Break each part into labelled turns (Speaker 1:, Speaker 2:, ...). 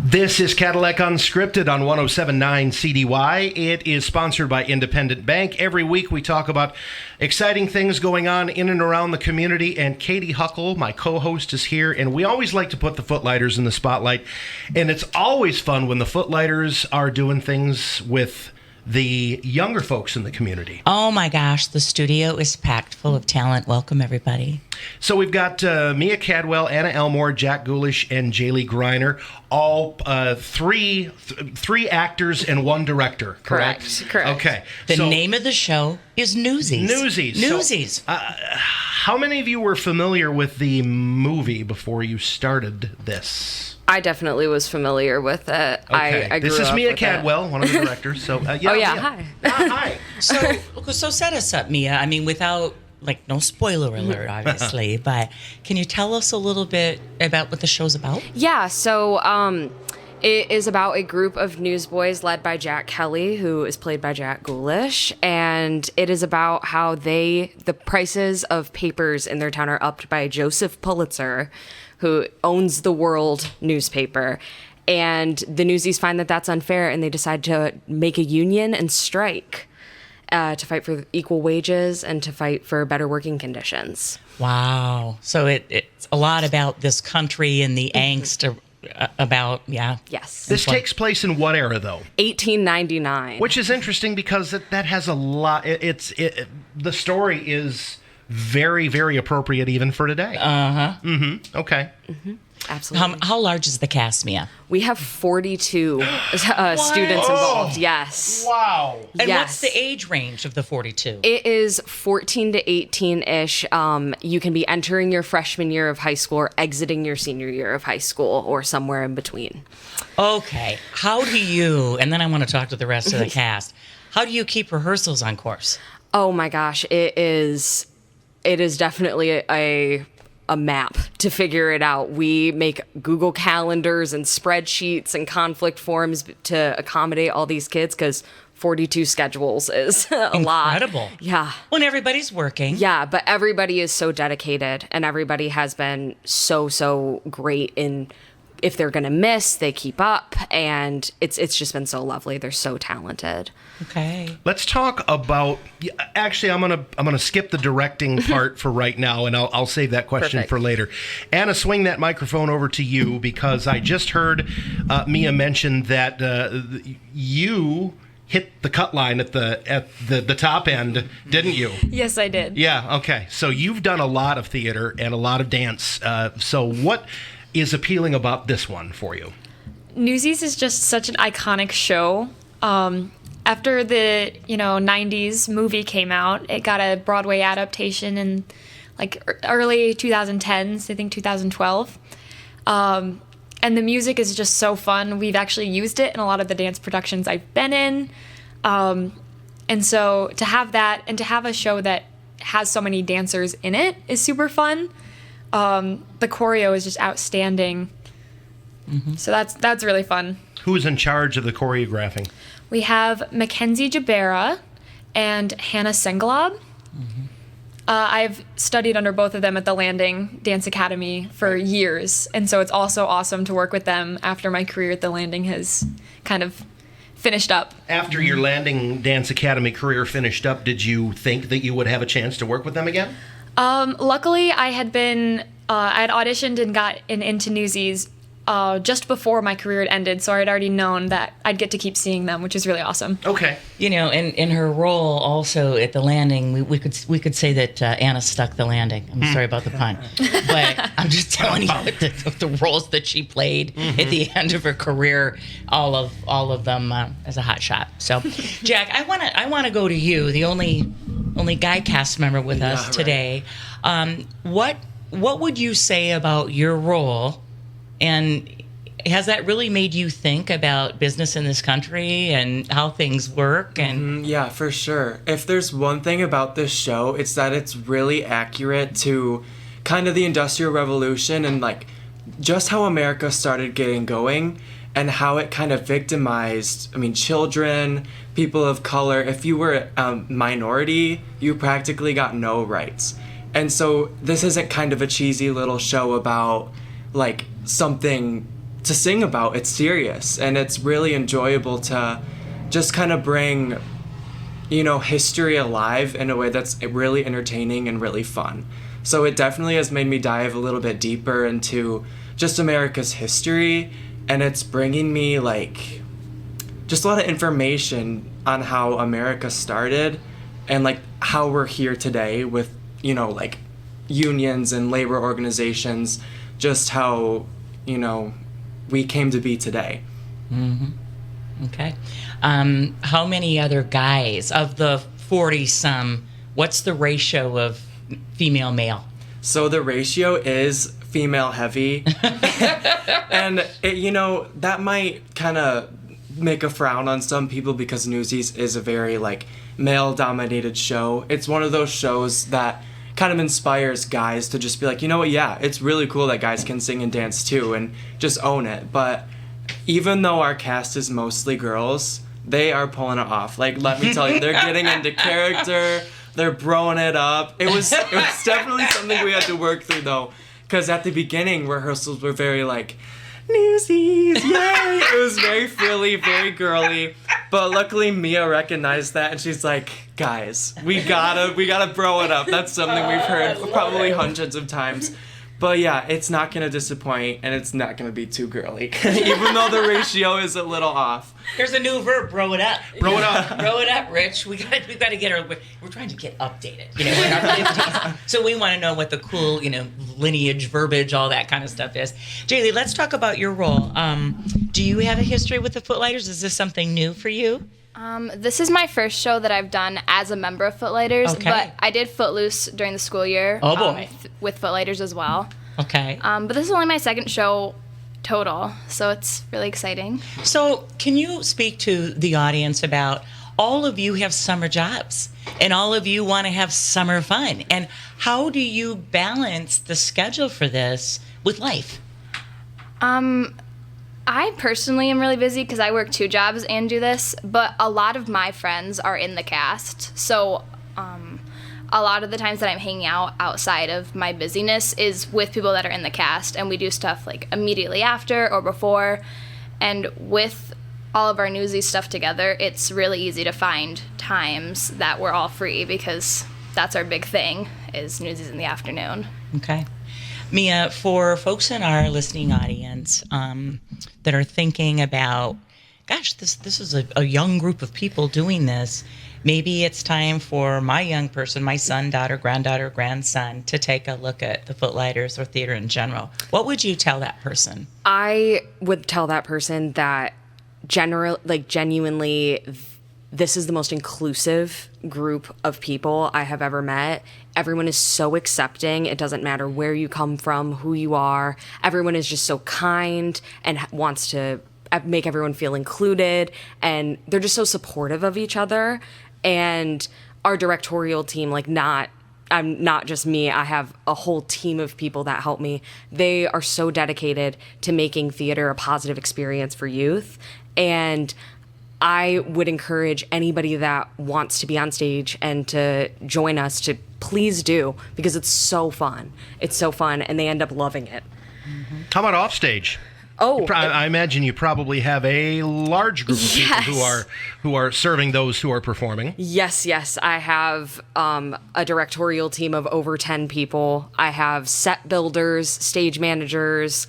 Speaker 1: This is Cadillac Unscripted on 107.9 CDY. It is sponsored by Independent Bank. Every week we talk about exciting things going on in and around the community, and Katie Huckle, my co-host, is here, and we always like to put the Footlighters in the spotlight, and it's always fun when the Footlighters are doing things with the younger folks in the community.
Speaker 2: Oh my gosh, the studio is packed full of talent. Welcome, everybody.
Speaker 1: So we've got Mia Kadwell, Anna Elmore, Jack Gulish, and Jaelie Greiner, all three actors and one director, correct?
Speaker 3: Correct.
Speaker 1: Okay.
Speaker 2: The name of the show is Newsies.
Speaker 1: Newsies. So, how many of you were familiar with the movie before you started this?
Speaker 3: I definitely was familiar with it.
Speaker 1: Okay.
Speaker 3: I grew
Speaker 1: This is
Speaker 3: up
Speaker 1: Mia
Speaker 3: with
Speaker 1: Kadwell, one of the directors. So,
Speaker 3: hi.
Speaker 1: Hi.
Speaker 2: So set us up, Mia. I mean, without, no spoiler alert, obviously, but can you tell us a little bit about what the show's about?
Speaker 3: Yeah, so it is about a group of newsboys led by Jack Kelly, who is played by Jack Gulish, and it is about how the prices of papers in their town are upped by Joseph Pulitzer, who owns the World newspaper. And the Newsies find that that's unfair, and they decide to make a union and strike to fight for equal wages and to fight for better working conditions.
Speaker 2: Wow. So it's a lot about this country and the angst about, yeah.
Speaker 3: Yes.
Speaker 1: This takes place in what era, though?
Speaker 3: 1899.
Speaker 1: Which is interesting because that has a lot. The story is very, very appropriate even for today.
Speaker 2: Uh-huh.
Speaker 1: Mm-hmm. Okay.
Speaker 3: Mm-hmm. Absolutely.
Speaker 2: How large is the cast, Mia?
Speaker 3: We have 42 students involved. Yes.
Speaker 1: Wow.
Speaker 2: And
Speaker 3: yes.
Speaker 2: what's the age range of the 42?
Speaker 3: It is 14 to 18-ish. You can be entering your freshman year of high school or exiting your senior year of high school or somewhere in between.
Speaker 2: Okay. How do you, and then I want to talk to the rest of the cast, how do you keep rehearsals on course?
Speaker 3: Oh my gosh, it is definitely a map to figure it out. We make Google calendars and spreadsheets and conflict forms to accommodate all these kids because 42 schedules is a lot.
Speaker 2: Incredible.
Speaker 3: Yeah.
Speaker 2: When everybody's working.
Speaker 3: Yeah, but everybody is so dedicated, and everybody has been so great in, if they're going to miss, they keep up, and it's just been so lovely. They're so talented.
Speaker 2: Okay.
Speaker 1: Let's talk about. Actually, I'm gonna skip the directing part for right now, and I'll save that question
Speaker 3: Perfect.
Speaker 1: for later. Anna, swing that microphone over to you because I just heard Mia mention that you hit the cut line at the top end, didn't you?
Speaker 4: Yes, I did.
Speaker 1: Yeah. Okay. So you've done a lot of theater and a lot of dance. So what is appealing about this one for you?
Speaker 4: Newsies is just such an iconic show. After the 90s movie came out, it got a Broadway adaptation in early 2010s, I think 2012. And the music is just so fun. We've actually used it in a lot of the dance productions I've been in. And so to have that and to have a show that has so many dancers in it is super fun. The choreo is just outstanding. Mm-hmm. So that's really fun.
Speaker 1: Who's in charge of the choreographing?
Speaker 4: We have Mackenzie Jabera and Hannah Senglob. Mm-hmm. I've studied under both of them at the Landing Dance Academy for years, and so it's also awesome to work with them after my career at the Landing has kind of finished up.
Speaker 1: After your Landing Dance Academy career finished up, did you think that you would have a chance to work with them again?
Speaker 4: Luckily, I had auditioned and got into Newsies just before my career had ended, so I had already known that I'd get to keep seeing them, which is really awesome.
Speaker 1: Okay.
Speaker 2: In her role also at the Landing, we could say that Anna stuck the landing. I'm sorry about the pun, but I'm just telling you the roles that she played at the end of her career, all of them as a hot shot. So, Jack, I want to go to you, the only guy cast member with us today. What would you say about your role? And has that really made you think about business in this country and how things work? And
Speaker 5: yeah, for sure. If there's one thing about this show, it's that it's really accurate to kind of the Industrial Revolution and just how America started getting going and how it kind of victimized, children, people of color. If you were a minority, you practically got no rights. And so this isn't kind of a cheesy little show about something to sing about. It's serious, and it's really enjoyable to just kind of bring, history alive in a way that's really entertaining and really fun. So it definitely has made me dive a little bit deeper into just America's history, and it's bringing me like just a lot of information on how America started and like how we're here today with, like unions and labor organizations, just how, we came to be today.
Speaker 2: Mm-hmm. Okay. How many other guys of the 40-some, what's the ratio of female male?
Speaker 5: So the ratio is female heavy. And, that might kind of make a frown on some people because Newsies is a very, like, male-dominated show. It's one of those shows that kind of inspires guys to just be like, yeah, it's really cool that guys can sing and dance too, and just own it. But even though our cast is mostly girls, they are pulling it off. Like, let me tell you, they're getting into character, they're broing it up. It was definitely something we had to work through, though, because at the beginning, rehearsals were very like, Newsies, yay! It was very frilly, very girly. But luckily Mia recognized that, and she's like, guys, we gotta bro it up. That's something we've heard probably hundreds of times. But yeah, it's not gonna disappoint, and it's not gonna be too girly, even though the ratio is a little off.
Speaker 2: There's a new verb, bro it up.
Speaker 1: Bro it up.
Speaker 2: Bro it up, Rich. We got to get we're trying to get updated, in our 50s. So we want to know what the cool, lineage, verbiage, all that kind of stuff is. Jaelie, let's talk about your role. Do you have a history with the Footlighters? Is this something new for you?
Speaker 6: This is my first show that I've done as a member of Footlighters,
Speaker 2: Okay.
Speaker 6: but I did Footloose during the school year.
Speaker 2: Oh, boy.
Speaker 6: With Footlighters as well.
Speaker 2: Okay.
Speaker 6: But this is only my second show total, so it's really exciting.
Speaker 2: So can you speak to the audience about all of you have summer jobs and all of you want to have summer fun, and how do you balance the schedule for this with life?
Speaker 6: I personally am really busy because I work 2 jobs and do this, but a lot of my friends are in the cast, so a lot of the times that I'm hanging out outside of my busyness is with people that are in the cast, and we do stuff like immediately after or before. And with all of our Newsies stuff together, it's really easy to find times that we're all free, because that's our big thing, is Newsies in the afternoon.
Speaker 2: Okay. Mia, for folks in our listening audience that are thinking about, gosh, this is a young group of people doing this, maybe it's time for my young person, my son, daughter, granddaughter, grandson, to take a look at the Footlighters or theater in general. What would you tell that person?
Speaker 3: I would tell that person that genuinely, this is the most inclusive group of people I have ever met. Everyone is so accepting. It doesn't matter where you come from, who you are. Everyone is just so kind and wants to make everyone feel included, and they're just so supportive of each other. And our directorial team, I'm not just me, I have a whole team of people that help me. They are so dedicated to making theater a positive experience for youth. And I would encourage anybody that wants to be on stage and to join us to please do, because it's so fun. It's so fun, and they end up loving it.
Speaker 1: How about off stage?
Speaker 3: Oh,
Speaker 1: I imagine you probably have a large group of people who are serving those who are performing.
Speaker 3: yes. I have a directorial team of over 10 people. I have set builders, stage managers.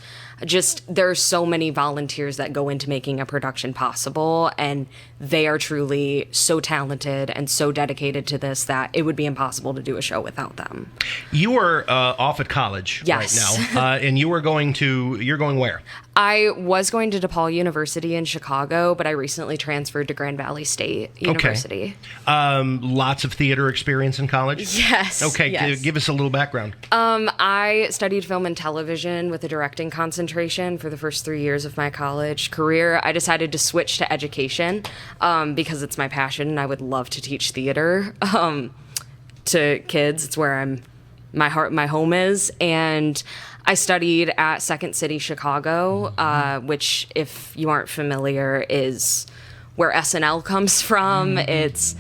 Speaker 3: There's so many volunteers that go into making a production possible, and they are truly so talented and so dedicated to this that it would be impossible to do a show without them.
Speaker 1: You are off at college
Speaker 3: Yes.
Speaker 1: right now, and you're going where?
Speaker 3: I was going to DePaul University in Chicago, but I recently transferred to Grand Valley State University.
Speaker 1: Lots of theater experience in college?
Speaker 3: Yes.
Speaker 1: Okay,
Speaker 3: yes.
Speaker 1: give us a little background.
Speaker 3: I studied film and television with a directing concentration for the first 3 years of my college career. I decided to switch to education because it's my passion, and I would love to teach theater to kids. It's where my home is, and I studied at Second City Chicago, which, if you aren't familiar, is where SNL comes from. It's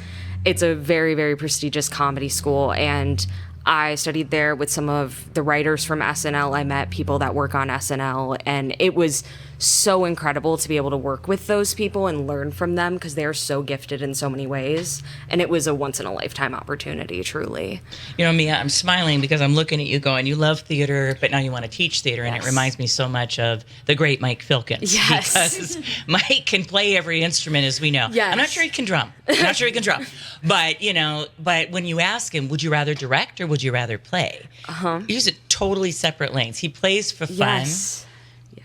Speaker 3: a very, very prestigious comedy school, and I studied there with some of the writers from SNL. I met people that work on SNL, and it was so incredible to be able to work with those people and learn from them because they're so gifted in so many ways. And it was a once in a lifetime opportunity, truly.
Speaker 2: You know, Mia, I'm smiling because I'm looking at you going, you love theater, but now you want to teach theater. And it reminds me so much of the great Mike Filkins.
Speaker 3: Yes.
Speaker 2: Because Mike can play every instrument, as we know.
Speaker 3: Yes.
Speaker 2: I'm not sure he can drum. But, you know, but when you ask him, would you rather direct or would you rather play? These are totally separate lanes. He plays for fun.
Speaker 3: Yes.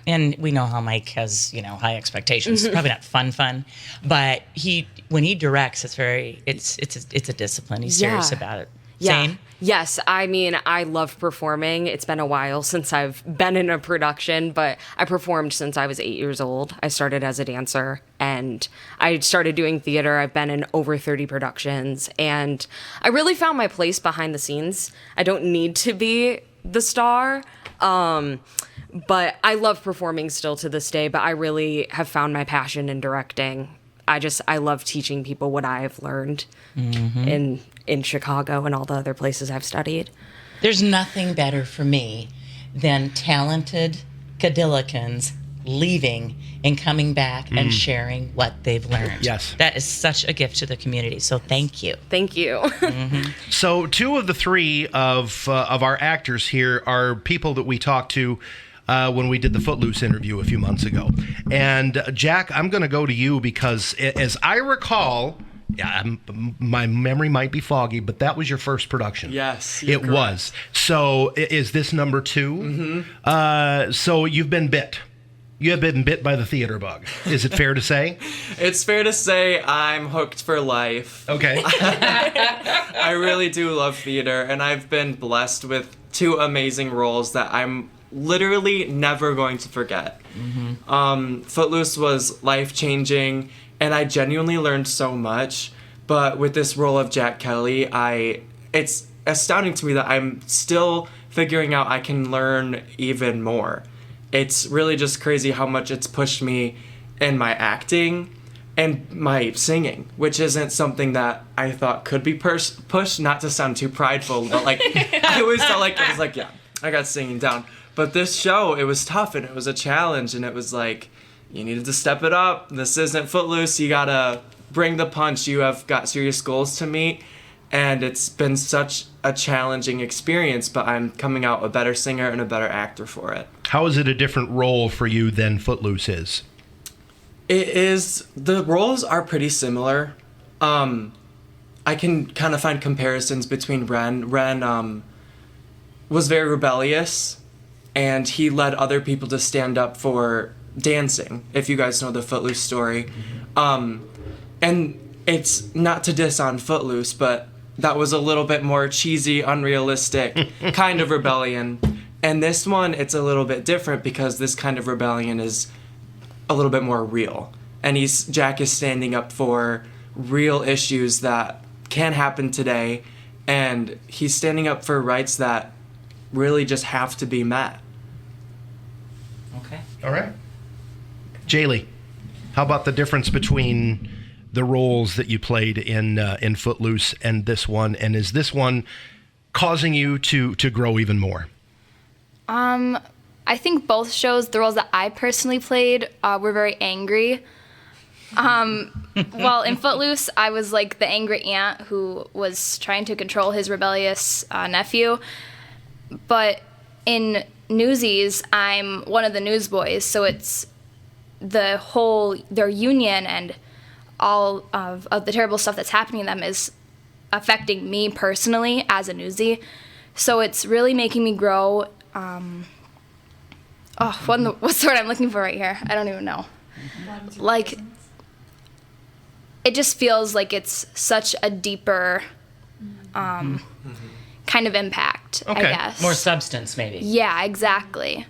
Speaker 2: And we know how Mike has, you know, high expectations. Probably not fun, but when he directs, it's a discipline. He's serious about it.
Speaker 3: Yeah.
Speaker 2: Same?
Speaker 3: Yes. I mean, I love performing. It's been a while since I've been in a production, but I performed since I was 8 years old. I started as a dancer and I started doing theater. I've been in over 30 productions and I really found my place behind the scenes. I don't need to be the star. But I love performing still to this day, but I really have found my passion in directing. I love teaching people what I've learned in Chicago and all the other places I've studied.
Speaker 2: There's nothing better for me than talented Cadillacans leaving and coming back and sharing what they've learned.
Speaker 1: Yes.
Speaker 2: That is such a gift to the community. So thank you.
Speaker 3: Thank you.
Speaker 1: So 2 of the 3 of our actors here are people that we talked to when we did the Footloose interview a few months ago. And Jack, I'm going to go to you because as I recall, my memory might be foggy, but that was your first production.
Speaker 5: Yes,
Speaker 1: it was. So is this number 2? So you've been bit. You have been bit by the theater bug. Is it fair to say?
Speaker 5: It's fair to say I'm hooked for life.
Speaker 1: Okay.
Speaker 5: I really do love theater, and I've been blessed with 2 amazing roles that I'm literally never going to forget. Footloose was life-changing, and I genuinely learned so much. But with this role of Jack Kelly, it's astounding to me that I'm still figuring out I can learn even more. It's really just crazy how much it's pushed me in my acting and my singing, which isn't something that I thought could be pushed, not to sound too prideful, but like I always felt like I was like, yeah, I got singing down. But this show, it was tough and it was a challenge and it was like, you needed to step it up. This isn't Footloose. You gotta bring the punch. You have got serious goals to meet. And it's been such a challenging experience, but I'm coming out a better singer and a better actor for it.
Speaker 1: How is it a different role for you than Footloose is?
Speaker 5: It is, the roles are pretty similar. I can kind of find comparisons between Ren. Ren was very rebellious, and he led other people to stand up for dancing, if you guys know the Footloose story. And it's not to diss on Footloose, but that was a little bit more cheesy, unrealistic kind of rebellion. And this one, it's a little bit different because this kind of rebellion is a little bit more real. And Jack is standing up for real issues that can happen today, and he's standing up for rights that really just have to be met.
Speaker 2: Okay.
Speaker 1: All right. Jaelie, how about the difference between the roles that you played in Footloose and this one, and is this one causing you to grow even more?
Speaker 6: I think both shows, the roles that I personally played, were very angry. Well, in Footloose, I was like the angry aunt who was trying to control his rebellious nephew. But in Newsies, I'm one of the newsboys, so it's their union and all of the terrible stuff that's happening to them is affecting me personally as a newsie. So it's really making me grow. What's the word I'm looking for right here? I don't even know. Like, it just feels like it's such a deeper kind of impact, I guess.
Speaker 2: More substance, maybe.
Speaker 6: Yeah, exactly.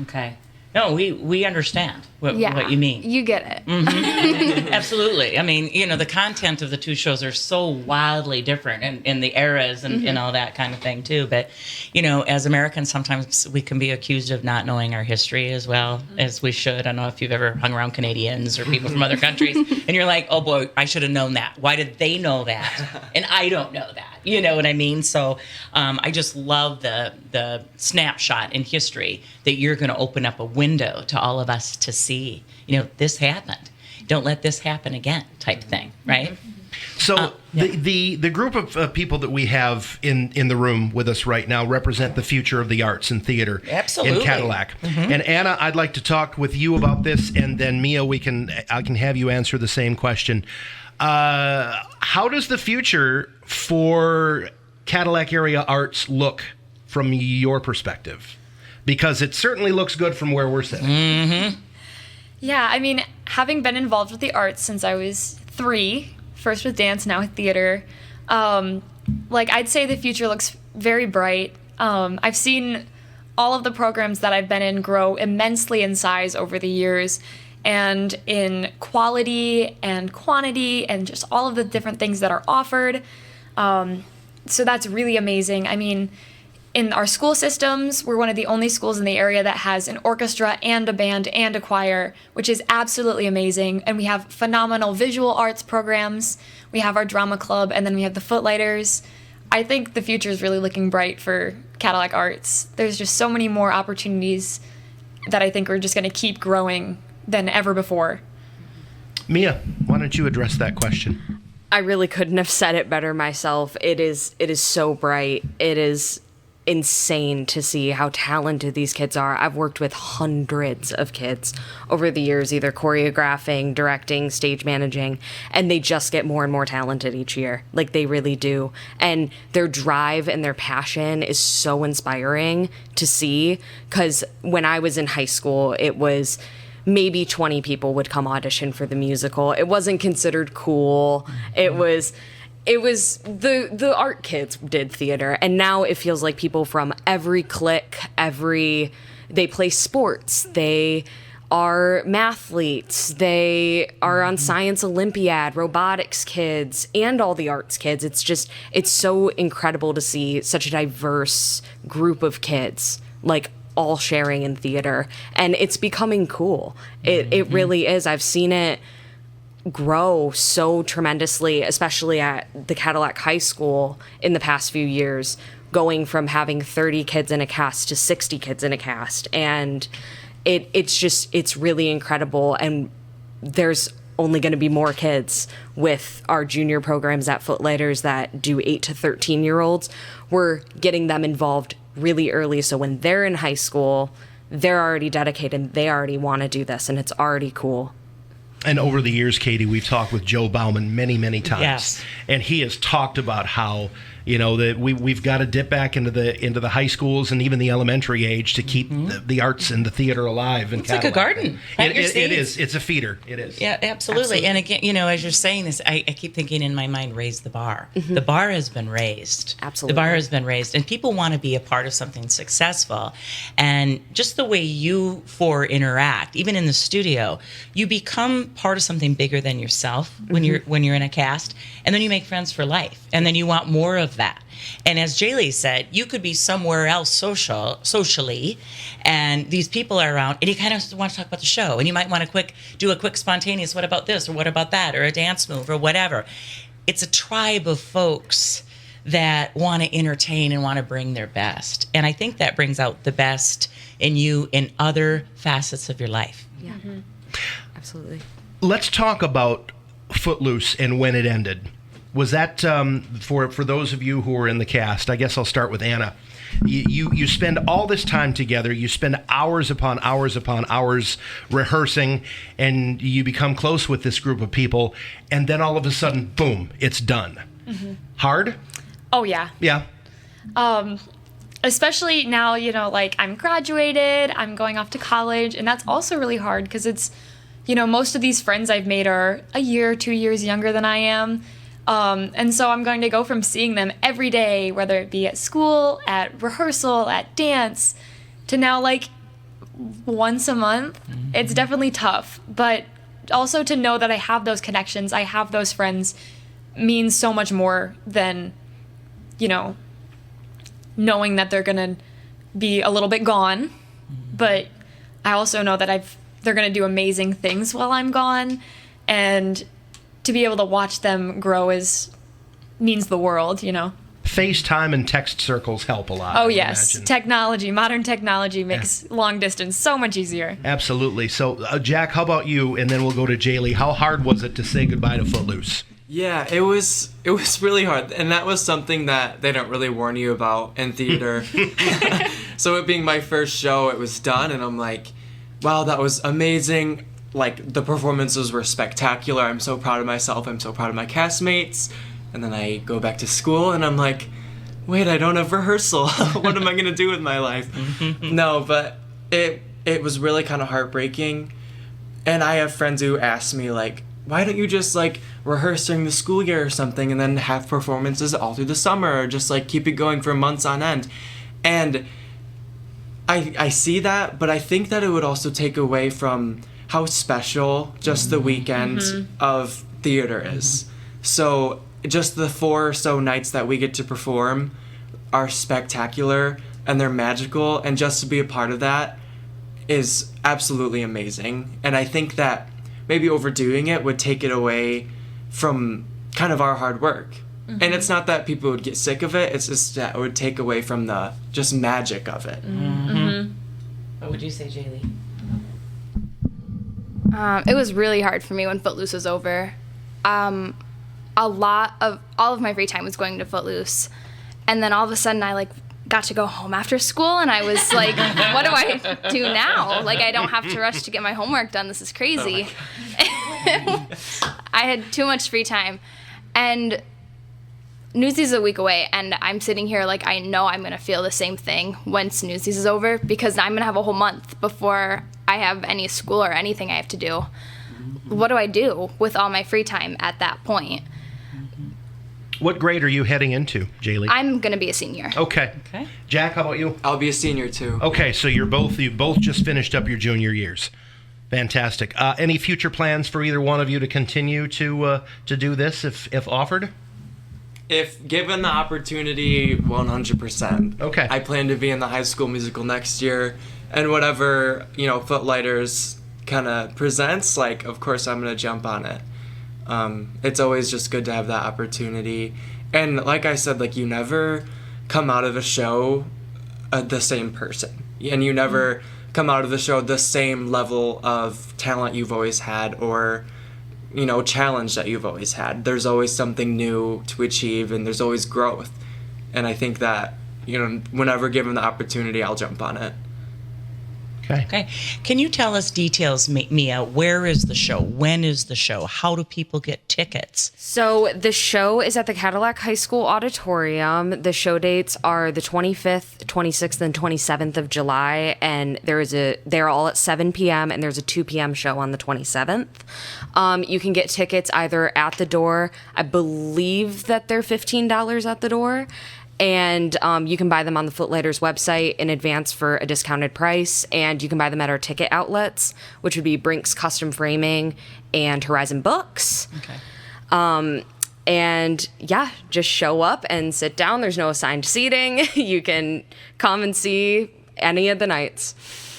Speaker 2: Okay. No, we understand what you mean.
Speaker 6: You get it.
Speaker 2: Mm-hmm. Absolutely. I mean, the content of the two shows are so wildly different in the eras and all that kind of thing, too. But, as Americans, sometimes we can be accused of not knowing our history as well as we should. I don't know if you've ever hung around Canadians or people from other countries, and you're like, oh, boy, I should have known that. Why did they know that? And I don't know that. You know what I mean? So I just love the snapshot in history that you're going to open up a window to all of us to see, this happened. Don't let this happen again type thing, right?
Speaker 1: So the group of people that we have in the room with us right now represent the future of the arts and theater
Speaker 2: Absolutely.
Speaker 1: in Cadillac. And Anna, I'd like to talk with you about this, and then Mia, I can have you answer the same question. How does the future for Cadillac area arts look from your perspective? Because it certainly looks good from where we're sitting.
Speaker 2: Mm-hmm.
Speaker 4: Yeah, I mean, having been involved with the arts since I was 3, first with dance, now with theater, I'd say the future looks very bright. I've seen all of the programs that I've been in grow immensely in size over the years, and in quality and quantity and just all of the different things that are offered. So that's really amazing. I mean, in our school systems, we're one of the only schools in the area that has an orchestra and a band and a choir, which is absolutely amazing. And we have phenomenal visual arts programs. We have our drama club, and then we have the Footlighters. I think the future is really looking bright for Cadillac Arts. There's just so many more opportunities that I think are just going to keep growing than ever before.
Speaker 1: Mia, why don't you address that question?
Speaker 3: I really couldn't have said it better myself. It is so bright. It is insane to see how talented these kids are. I've worked with hundreds of kids over the years, either choreographing, directing, stage managing, and they just get more and more talented each year. Like, they really do. And their drive and their passion is so inspiring to see, because when I was in high school, it was maybe 20 people would come audition for the musical. It wasn't considered cool. It was the art kids did theater, and now it feels like people from every clique, they play sports, they are mathletes, they are on Science Olympiad, robotics kids, and all the arts kids. It's so incredible to see such a diverse group of kids, like, all sharing in theater, and it's becoming cool. It really is. I've seen it grow so tremendously, especially at the Cadillac High School in the past few years, going from having 30 kids in a cast to 60 kids in a cast. And it's really incredible. And there's only going to be more kids with our junior programs at Footlighters that do 8 to 13-year-olds. We're getting them involved really early, so when they're in high school, they're already dedicated, they already want to do this, and it's already cool.
Speaker 1: And over the years, Katie, we've talked with Joe Bauman many, many times.
Speaker 2: Yes.
Speaker 1: And he has talked about how, that we've got to dip back into the high schools and even the elementary age to keep the arts and the theater alive in Cadillac.
Speaker 2: Like a garden.
Speaker 1: It is. It's a feeder. It is.
Speaker 2: Yeah, absolutely. And again, as you're saying this, I keep thinking in my mind, raise the bar. The bar has been raised.
Speaker 3: Absolutely.
Speaker 2: The bar has been raised. And people want to be a part of something successful. And just the way you four interact, even in the studio, you become part of something bigger than yourself when you're in a cast. And then you make friends for life. And then you want more of that. And as Jaelie said, you could be somewhere else socially, and these people are around, and you kind of want to talk about the show, and you might want to do a quick spontaneous, what about this, or what about that, or a dance move, or whatever. It's a tribe of folks that want to entertain and want to bring their best. And I think that brings out the best in you in other facets of your life.
Speaker 3: Yeah, absolutely.
Speaker 1: Let's talk about Footloose and when it ended. Was that, for those of you who are in the cast, I guess I'll start with Anna. You spend all this time together. You spend hours upon hours upon hours rehearsing, and you become close with this group of people, and then all of a sudden, boom, it's done. Mm-hmm. Hard?
Speaker 4: Oh, yeah.
Speaker 1: Yeah.
Speaker 4: Especially now, I'm graduated, I'm going off to college, and that's also really hard because it's, most of these friends I've made are a year or 2 years younger than I am. And so I'm going to go from seeing them every day, whether it be at school, at rehearsal, at dance, to now once a month. Mm-hmm. It's definitely tough, but also to know that I have those connections, I have those friends, means so much more than, knowing that they're going to be a little bit gone. Mm-hmm. But I also know that they're going to do amazing things while I'm gone, and to be able to watch them grow means the world,
Speaker 1: FaceTime and text circles help a lot.
Speaker 4: Oh,
Speaker 1: I
Speaker 4: yes.
Speaker 1: imagine.
Speaker 4: Modern technology makes long distance so much easier.
Speaker 1: Absolutely. So, Jack, how about you? And then we'll go to Jaelie. How hard was it to say goodbye to Footloose?
Speaker 5: Yeah, it was really hard, and that was something that they don't really warn you about in theater. So it being my first show, it was done, and I'm like, wow, that was amazing. Like, the performances were spectacular. I'm so proud of myself. I'm so proud of my castmates. And then I go back to school, and I'm like, wait, I don't have rehearsal. What am I gonna do with my life? No, but it was really kind of heartbreaking. And I have friends who ask me, like, why don't you just, like, rehearse during the school year or something and then have performances all through the summer, or just, like, keep it going for months on end? And I see that, but I think that it would also take away from how special just the weekend of theater is. So just the 4 or so nights that we get to perform are spectacular, and they're magical, and just to be a part of that is absolutely amazing. And I think that maybe overdoing it would take it away from kind of our hard work. And it's not that people would get sick of it, it's just that it would take away from the just magic of it.
Speaker 2: What would you say, Jaelie?
Speaker 6: It was really hard for me when Footloose was over. All of my free time was going to Footloose, and then all of a sudden I like got to go home after school, and I was like, what do I do now? Like, I don't have to rush to get my homework done. This is crazy. I had too much free time, and Newsies is a week away, and I'm sitting here like I know I'm gonna feel the same thing once Newsies is over, because I'm gonna have a whole month before I have any school or anything I have to do. What do I do with all my free time at that point?
Speaker 1: What grade are you heading into, Jaelie?
Speaker 6: I'm gonna be a senior.
Speaker 1: Okay. Jack, how about you?
Speaker 5: I'll be a senior too.
Speaker 1: Okay, so you both just finished up your junior years. Fantastic. Any future plans for either one of you to continue to do this if offered?
Speaker 5: If given the opportunity, 100%.
Speaker 1: Okay.
Speaker 5: I plan to be in the High School Musical next year, and whatever, Footlighters kind of presents, like, of course I'm going to jump on it. It's always just good to have that opportunity. And like I said, like, you never come out of a show the same person. And you never come out of the show the same level of talent you've always had, or challenge that you've always had. There's always something new to achieve, and there's always growth. And I think that, whenever given the opportunity, I'll jump on it.
Speaker 2: Okay. Can you tell us details, Mia? Where is the show? When is the show? How do people get tickets?
Speaker 3: So the show is at the Cadillac High School Auditorium. The show dates are the 25th, 26th, and 27th of July, and they're all at 7 p.m. and there's a 2 p.m. show on the 27th. You can get tickets either at the door. I believe that they're $15 at the door. And you can buy them on the Footlighters website in advance for a discounted price. And you can buy them at our ticket outlets, which would be Brink's Custom Framing and Horizon Books.
Speaker 2: Okay.
Speaker 3: And yeah, just show up and sit down. There's no assigned seating. You can come and see any of the nights.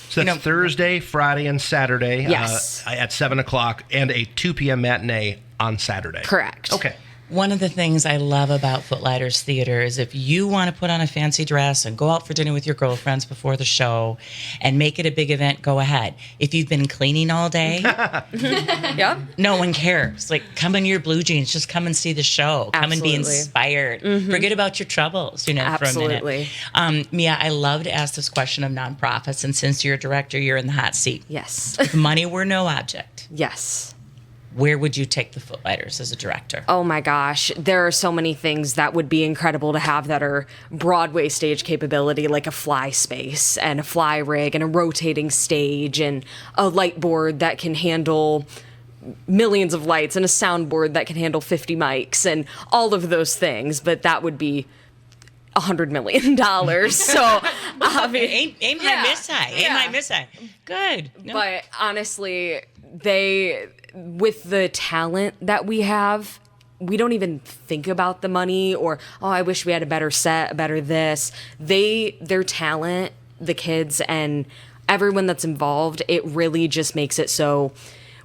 Speaker 1: So that's Thursday, Friday, and Saturday
Speaker 3: Yes.
Speaker 1: At 7 o'clock, and a 2 p.m. matinee on Saturday.
Speaker 3: Correct.
Speaker 1: Okay.
Speaker 2: One of the things I love about Footlighters Theater is if you want to put on a fancy dress and go out for dinner with your girlfriends before the show and make it a big event, go ahead. If you've been cleaning all day,
Speaker 3: Yep.
Speaker 2: no one cares. Like, come in your blue jeans, just come and see the show. Come and be
Speaker 3: Absolutely.
Speaker 2: inspired. Forget about your troubles,
Speaker 3: Absolutely.
Speaker 2: for a minute. Mia, I love to ask this question of nonprofits, and since you're a director, you're in the hot seat.
Speaker 3: Yes.
Speaker 2: If money were no object,
Speaker 3: Yes.
Speaker 2: where would you take the Footlighters as a director?
Speaker 3: Oh my gosh, there are so many things that would be incredible to have that are Broadway stage capability, like a fly space and a fly rig and a rotating stage and a light board that can handle millions of lights and a soundboard that can handle 50 mics and all of those things. But that would be $100 million. So obviously,
Speaker 2: Aim high, miss high. Aim high, miss high. Good. No.
Speaker 3: But honestly, with the talent that we have, we don't even think about the money or, oh, I wish we had a better set, a better this. Their talent, the kids and everyone that's involved, it really just makes it so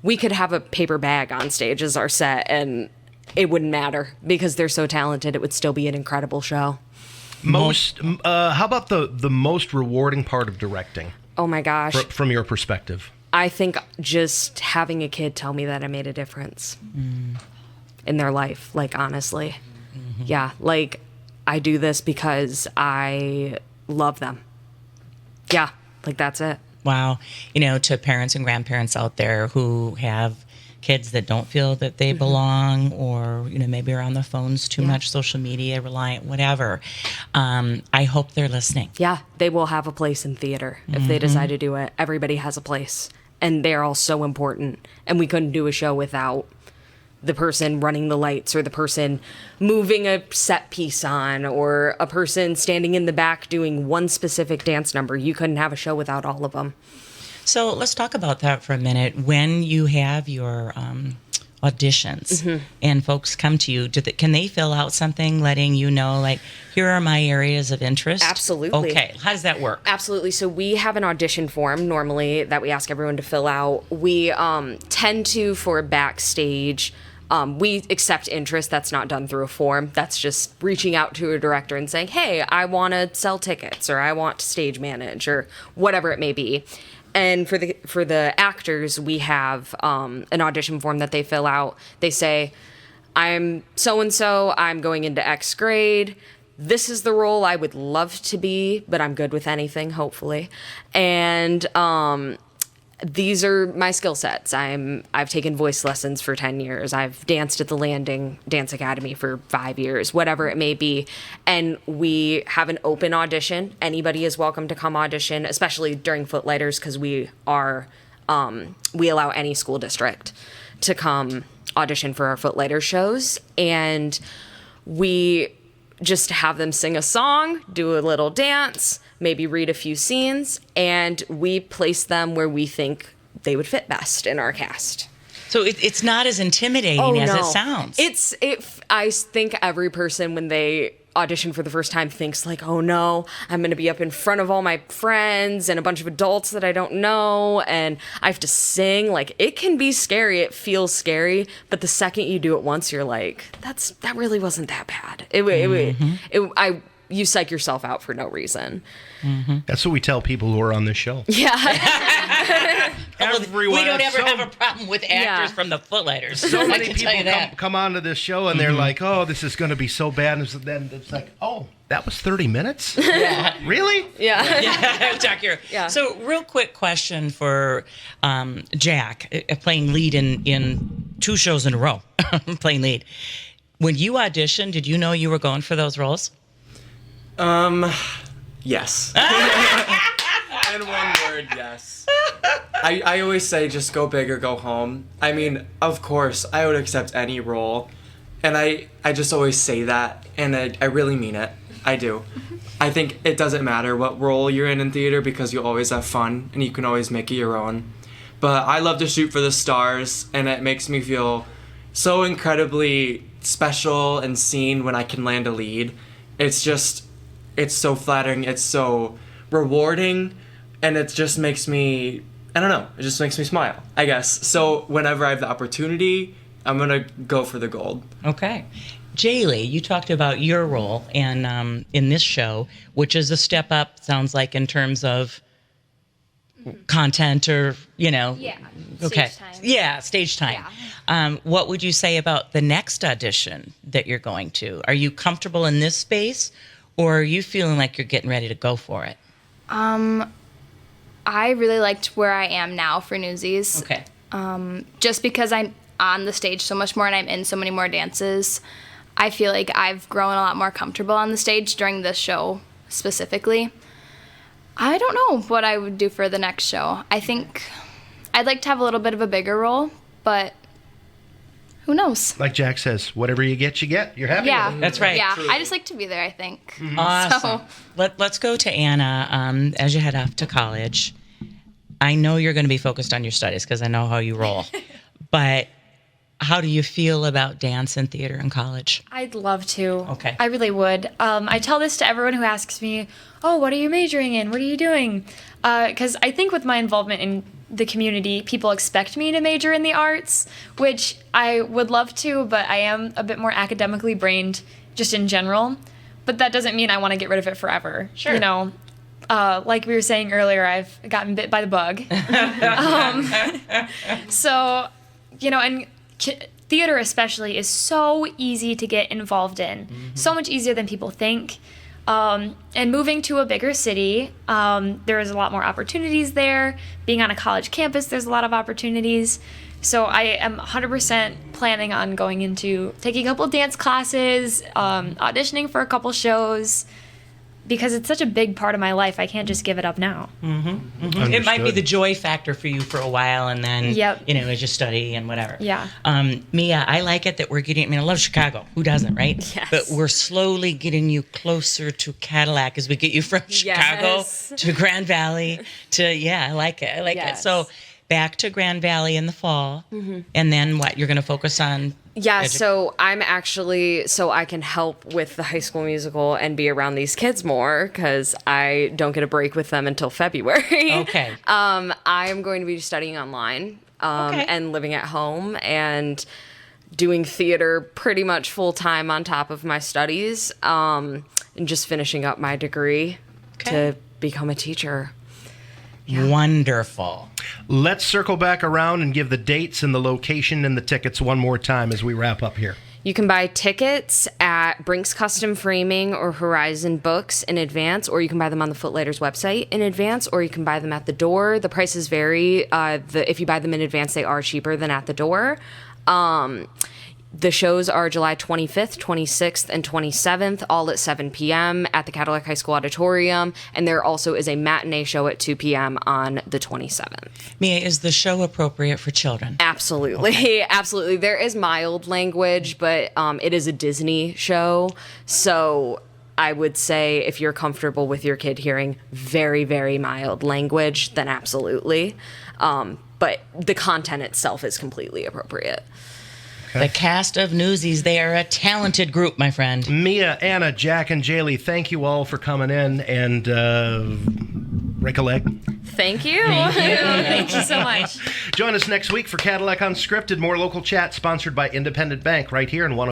Speaker 3: we could have a paper bag on stage as our set and it wouldn't matter because they're so talented. It would still be an incredible show.
Speaker 1: How about the most rewarding part of directing
Speaker 3: Oh my gosh.
Speaker 1: from your perspective?
Speaker 3: I think just having a kid tell me that I made a difference in their life, like, honestly. Yeah, like, I do this because I love them. Yeah, like, that's it.
Speaker 2: Wow. To parents and grandparents out there who have kids that don't feel that they belong, or, maybe are on their phones too much, social media reliant, whatever. I hope they're listening.
Speaker 3: Yeah, they will have a place in theater if they decide to do it. Everybody has a place, and they're all so important. And we couldn't do a show without the person running the lights, or the person moving a set piece on, or a person standing in the back doing one specific dance number. You couldn't have a show without all of them.
Speaker 2: So let's talk about that for a minute. When you have your auditions and folks come to you, can they fill out something letting you know, like, here are my areas of interest?
Speaker 3: Absolutely.
Speaker 2: Okay. How does that work?
Speaker 3: Absolutely. So we have an audition form normally that we ask everyone to fill out. We tend to, for backstage, we accept interest. That's not done through a form. That's just reaching out to a director and saying, hey, I want to sell tickets, or I want to stage manage, or whatever it may be. And for the actors, we have an audition form that they fill out. They say, I'm so-and-so, I'm going into X grade. This is the role I would love to be, but I'm good with anything, hopefully. And these are my skill sets. I've taken voice lessons for 10 years. I've danced at the Landing Dance Academy for 5 years, whatever it may be. And we have an open audition. Anybody is welcome to come audition, especially during Footliters, because we allow any school district to come audition for our Footliters shows. And we just have them sing a song, do a little dance, maybe read a few scenes, and we place them where we think they would fit best in our cast.
Speaker 2: So it's not as intimidating as it sounds.
Speaker 3: I think every person, when they audition for the first time, thinks like, oh no, I'm going to be up in front of all my friends and a bunch of adults that I don't know, and I have to sing. Like, it can be scary. It feels scary, but the second you do it once, you're like, that really wasn't that bad. You psych yourself out for no reason.
Speaker 1: That's what we tell people who are on this show.
Speaker 3: Yeah.
Speaker 1: Everyone.
Speaker 2: We don't ever have a problem with actors from the Footlighters.
Speaker 1: So many people come onto this show and they're like, oh, this is going to be so bad. And then it's like, oh, that was 30 minutes?
Speaker 2: Yeah.
Speaker 1: Really?
Speaker 3: Yeah.
Speaker 2: Jack here.
Speaker 3: Yeah.
Speaker 2: So real quick question for Jack, playing lead in 2 shows in a row, playing lead. When you auditioned, did you know you were going for those roles?
Speaker 5: Yes. In one word, yes. I always say just go big or go home. I mean, of course, I would accept any role. And I just always say that, and I really mean it. I do. I think it doesn't matter what role you're in theater, because you always have fun and you can always make it your own. But I love to shoot for the stars, and it makes me feel so incredibly special and seen when I can land a lead. It's so flattering, it's so rewarding, and it just makes me, I don't know, it just makes me smile, I guess. So whenever I have the opportunity, I'm gonna go for the gold.
Speaker 2: Okay. Jaelie, you talked about your role in this show, which is a step up, sounds like, in terms of content, or,
Speaker 6: Yeah.
Speaker 2: Okay.
Speaker 6: Stage time.
Speaker 2: Yeah, stage time.
Speaker 6: Yeah.
Speaker 2: What would you say about the next audition that you're going to? Are you comfortable in this space, or are you feeling like you're getting ready to go for it?
Speaker 6: I really liked where I am now for Newsies.
Speaker 2: Okay.
Speaker 6: Just because I'm on the stage so much more and I'm in so many more dances, I feel like I've grown a lot more comfortable on the stage during this show specifically. I don't know what I would do for the next show. I think I'd like to have a little bit of a bigger role, but who knows?
Speaker 1: Like Jack says, whatever you get, you're happy with it.
Speaker 2: That's right.
Speaker 6: Yeah,
Speaker 5: Truly.
Speaker 6: I just like to be there, I think.
Speaker 2: Awesome. Let's go to Anna. As you head off to college, I know you're going to be focused on your studies because I know how you roll. But How do you feel about dance and theater in college?
Speaker 4: I'd love to.
Speaker 2: Okay.
Speaker 4: I really would. I tell this to everyone who asks me, oh, what are you majoring in? What are you doing? Because I think with my involvement in the community, people expect me to major in the arts, which I would love to, but I am a bit more academically brained just in general. But that doesn't mean I want to get rid of it forever.
Speaker 2: Sure.
Speaker 4: You know, like we were saying earlier, I've gotten bit by the bug. So, you know, and theater especially is so easy to get involved in. So much easier than people think. And moving to a bigger city, there is a lot more opportunities there. Being on a college campus, there's a lot of opportunities. So I am 100% planning on taking a couple dance classes, auditioning for a couple shows, because it's such a big part of my life. I can't just give it up now.
Speaker 2: It might be the joy factor for you for a while, and then,
Speaker 4: Yep.
Speaker 2: you know, as you study and whatever.
Speaker 4: Yeah.
Speaker 2: Mia, I like it that we're getting, I mean, I love Chicago. Who doesn't, right?
Speaker 3: Yes.
Speaker 2: But we're slowly getting you closer to Cadillac as we get you from Chicago
Speaker 3: Yes.
Speaker 2: to Grand Valley to, I like it. I like it.
Speaker 3: Yes.
Speaker 2: So back to Grand Valley in the fall, and then what? You're going to focus on?
Speaker 3: Yeah, so I can help with the High School Musical and be around these kids more because I don't get a break with them until February.
Speaker 2: Okay.
Speaker 3: I am going to be studying online
Speaker 2: Okay.
Speaker 3: and living at home and doing theater pretty much full time on top of my studies, and just finishing up my degree
Speaker 2: Okay.
Speaker 3: to become a teacher.
Speaker 2: Wonderful.
Speaker 1: Let's circle back around and give the dates and the location and the tickets one more time as we wrap up here.
Speaker 3: You can buy tickets at Brink's Custom Framing or Horizon Books in advance, or you can buy them on the Footliters website in advance, or you can buy them at the door. The prices vary. If you buy them in advance, they are cheaper than at the door. The shows are July 25th, 26th, and 27th, all at 7 p.m. at the Cadillac High School Auditorium. And there also is a matinee show at 2 p.m. on the 27th.
Speaker 2: Mia, is the show appropriate for children?
Speaker 3: Absolutely. Absolutely. There is mild language, but it is a Disney show. So I would say if you're comfortable with your kid hearing very, very mild language, then absolutely. But the content itself is completely appropriate.
Speaker 2: The cast of Newsies, they are a talented group, my friend.
Speaker 1: Mia, Anna, Jack, and Jaelie, thank you all for coming in and break a leg.
Speaker 3: Thank you.
Speaker 4: Thank you so much.
Speaker 1: Join us next week for Cadillac Unscripted, more local chat sponsored by Independent Bank right here in 1